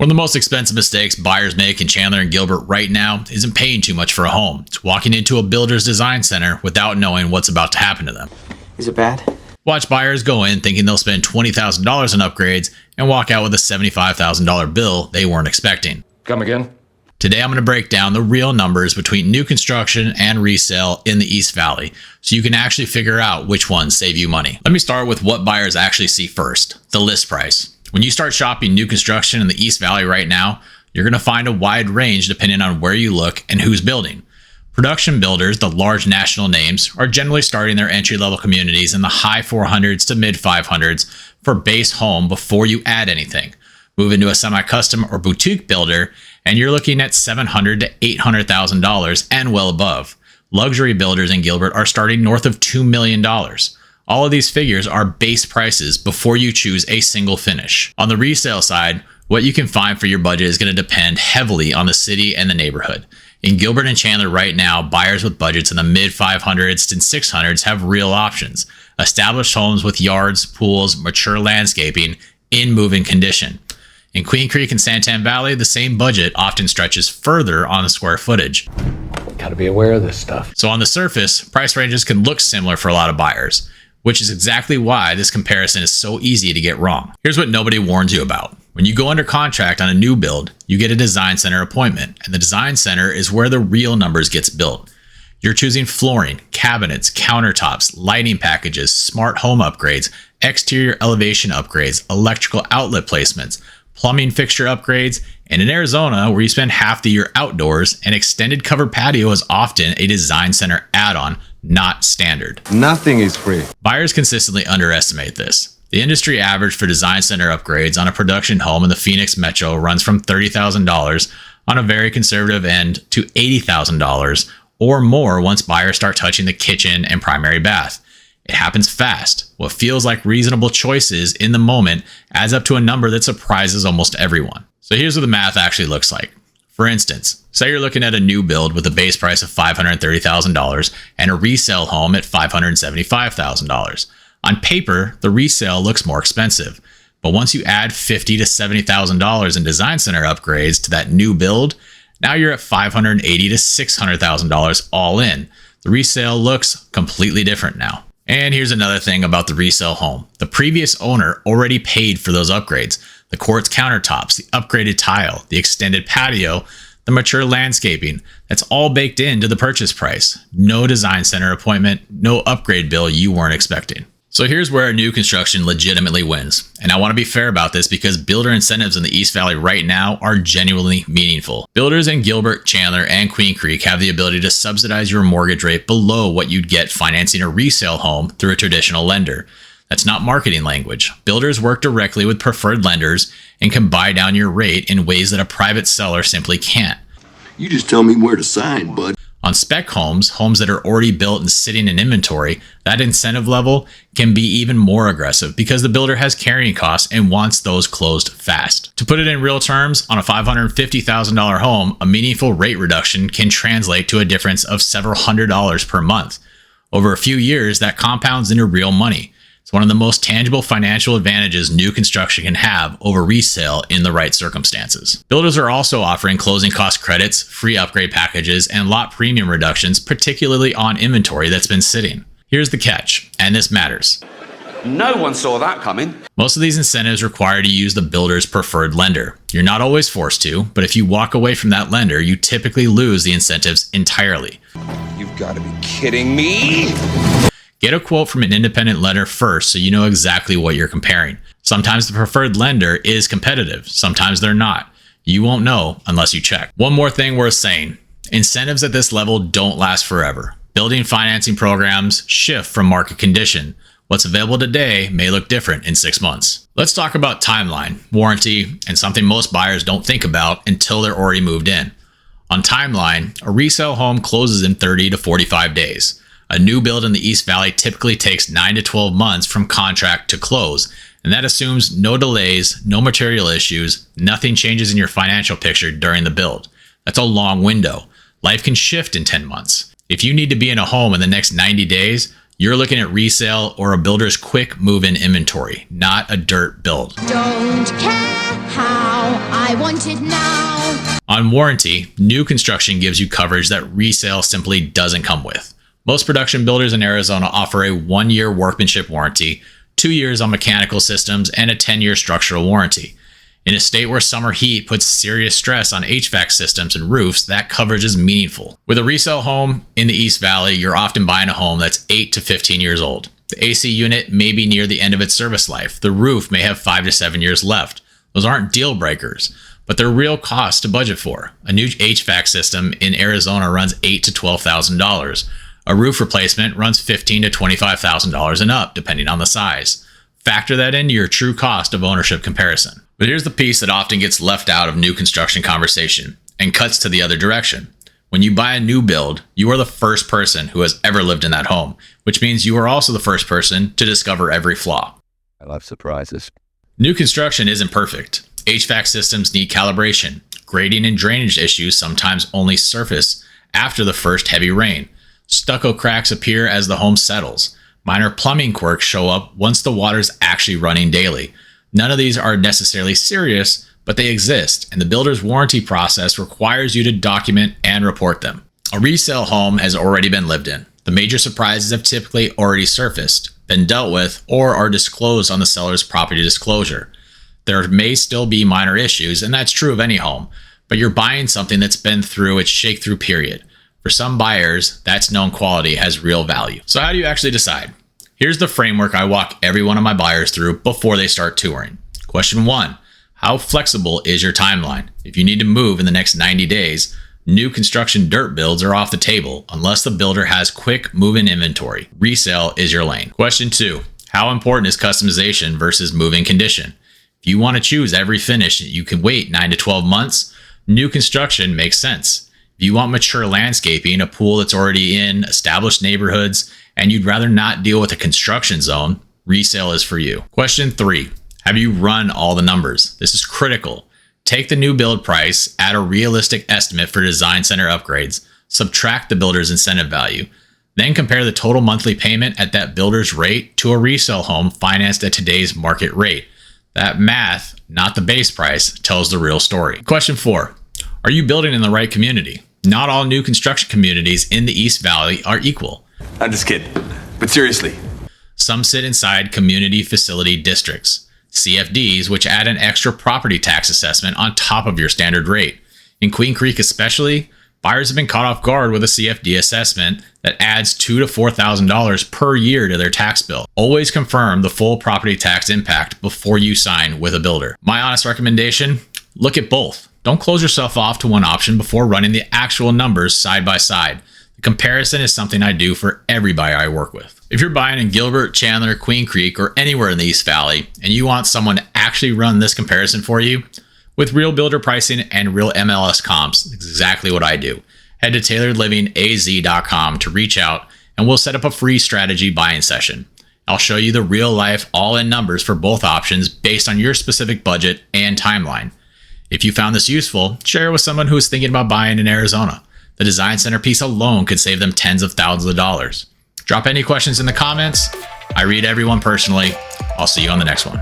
One of the most expensive mistakes buyers make in Chandler and Gilbert right now isn't paying too much for a home. It's walking into a builder's design center without knowing what's about to happen to them. Is it bad? Watch buyers go in thinking they'll spend $20,000 on upgrades and walk out with a $75,000 bill they weren't expecting. Come again? Today I'm going to break down the real numbers between new construction and resale in the East Valley so you can actually figure out which ones save you money. Let me start with what buyers actually see first, the list price. When you start shopping new construction in the East Valley right now, you're going to find a wide range depending on where you look and who's building. Production builders, the large national names, are generally starting their entry-level communities in the high 400s to mid 500s for base home before you add anything. Move into a semi-custom or boutique builder, and you're looking at $700,000 to $800,000 and well above. Luxury builders in Gilbert are starting north of $2 million. All of these figures are base prices before you choose a single finish. On the resale side, what you can find for your budget is going to depend heavily on the city and the neighborhood. In Gilbert and Chandler right now, buyers with budgets in the mid 500s to 600s have real options. Established homes with yards, pools, mature landscaping, in move-in condition. In Queen Creek and Santan Valley, the same budget often stretches further on the square footage. Gotta be aware of this stuff. So on the surface, price ranges can look similar for a lot of buyers, which is exactly why this comparison is so easy to get wrong. Here's what nobody warns you about. When you go under contract on a new build, you get a design center appointment, and the design center is where the real numbers gets built. You're choosing flooring, cabinets, countertops, lighting packages, smart home upgrades, exterior elevation upgrades, electrical outlet placements, plumbing fixture upgrades, and in Arizona, where you spend half the year outdoors, an extended covered patio is often a design center add-on, not standard. Nothing is free. Buyers consistently underestimate this. The industry average for design center upgrades on a production home in the Phoenix metro runs from $30,000 on a very conservative end to $80,000 or more once buyers start touching the kitchen and primary bath. It happens fast. What feels like reasonable choices in the moment adds up to a number that surprises almost everyone. So here's what the math actually looks like. For instance, say you're looking at a new build with a base price of $530,000 and a resale home at $575,000. On paper, the resale looks more expensive, but once you add $50,000 to $70,000 in design center upgrades to that new build, now you're at $580,000 to $600,000 all in. The resale looks completely different now. And here's another thing about the resale home. The previous owner already paid for those upgrades. The quartz countertops, the upgraded tile, the extended patio, the mature landscaping. That's all baked into the purchase price. No design center appointment, no upgrade bill you weren't expecting. So here's where new construction legitimately wins. And I want to be fair about this because builder incentives in the East Valley right now are genuinely meaningful. Builders in Gilbert, Chandler, and Queen Creek have the ability to subsidize your mortgage rate below what you'd get financing a resale home through a traditional lender. That's not marketing language. Builders work directly with preferred lenders and can buy down your rate in ways that a private seller simply can't. You just tell me where to sign, bud. On spec homes, homes that are already built and sitting in inventory, that incentive level can be even more aggressive because the builder has carrying costs and wants those closed fast. To put it in real terms, on a $550,000 home, a meaningful rate reduction can translate to a difference of several $100s per month. Over a few years, that compounds into real money. It's one of the most tangible financial advantages new construction can have over resale in the right circumstances. Builders are also offering closing cost credits, free upgrade packages, and lot premium reductions, particularly on inventory that's been sitting. Here's the catch, and this matters. No one saw that coming. Most of these incentives require you to use the builder's preferred lender. You're not always forced to, but if you walk away from that lender, you typically lose the incentives entirely. You've got to be kidding me. Get a quote from an independent lender first so you know exactly what you're comparing. Sometimes the preferred lender is competitive, sometimes they're not. You won't know unless you check. One more thing worth saying. Incentives at this level don't last forever. Building financing programs shift from market condition. What's available today may look different in 6 months. Let's talk about timeline, warranty, and something most buyers don't think about until they're already moved in. On timeline, a resale home closes in 30 to 45 days. A new build in the East Valley typically takes 9 to 12 months from contract to close, and that assumes no delays, no material issues, nothing changes in your financial picture during the build. That's a long window. Life can shift in 10 months. If you need to be in a home in the next 90 days, you're looking at resale or a builder's quick move-in inventory, not a dirt build. Don't care how I want wanted now. On warranty, new construction gives you coverage that resale simply doesn't come with. Most production builders in Arizona offer a 1-year workmanship warranty, 2 years on mechanical systems, and a 10-year structural warranty. In a state where summer heat puts serious stress on HVAC systems and roofs, that coverage is meaningful. With a resale home in the East Valley, you're often buying a home that's 8 to 15 years old. The AC unit may be near the end of its service life. The roof may have 5 to 7 years left. Those aren't deal breakers, but they're real costs to budget for. A new HVAC system in Arizona runs $8,000 to $12,000. A roof replacement runs $15,000 to $25,000 and up, depending on the size. Factor that into your true cost of ownership comparison. But here's the piece that often gets left out of new construction conversation and cuts to the other direction. When you buy a new build, you are the first person who has ever lived in that home, which means you are also the first person to discover every flaw. I love surprises. New construction isn't perfect. HVAC systems need calibration. Grading and drainage issues sometimes only surface after the first heavy rain. Stucco cracks appear as the home settles. Minor plumbing quirks show up once the water's actually running daily. None of these are necessarily serious, but they exist, and the builder's warranty process requires you to document and report them. A resale home has already been lived in. The major surprises have typically already surfaced, been dealt with, or are disclosed on the seller's property disclosure. There may still be minor issues, and that's true of any home, but you're buying something that's been through its shake-through period. For some buyers, that's known quality has real value. So how do you actually decide? Here's the framework I walk every one of my buyers through before they start touring. Question 1, how flexible is your timeline? If you need to move in the next 90 days, new construction dirt builds are off the table unless the builder has quick move-in inventory. Resale is your lane. Question 2, how important is customization versus move-in condition? If you want to choose every finish, you can wait 9 to 12 months. New construction makes sense. If you want mature landscaping, a pool that's already in established neighborhoods, and you'd rather not deal with a construction zone, resale is for you. Question 3, have you run all the numbers? This is critical. Take the new build price, add a realistic estimate for design center upgrades, subtract the builder's incentive value, then compare the total monthly payment at that builder's rate to a resale home financed at today's market rate. That math, not the base price, tells the real story. Question 4, are you building in the right community? Not all new construction communities in the East Valley are equal. I'm just kidding. But seriously. Some sit inside community facility districts, CFDs, which add an extra property tax assessment on top of your standard rate. In Queen Creek especially, buyers have been caught off guard with a CFD assessment that adds $2,000 to $4,000 per year to their tax bill. Always confirm the full property tax impact before you sign with a builder. My honest recommendation, look at both. Don't close yourself off to one option before running the actual numbers side by side. The comparison is something I do for every buyer I work with. If you're buying in Gilbert, Chandler, Queen Creek, or anywhere in the East Valley, and you want someone to actually run this comparison for you, with real builder pricing and real MLS comps, exactly what I do. Head to tailoredlivingaz.com to reach out, and we'll set up a free strategy buying session. I'll show you the real life all-in numbers for both options based on your specific budget and timeline. If you found this useful, share it with someone who is thinking about buying in Arizona. The design center piece alone could save them tens of thousands of dollars. Drop any questions in the comments. I read everyone personally. I'll see you on the next one.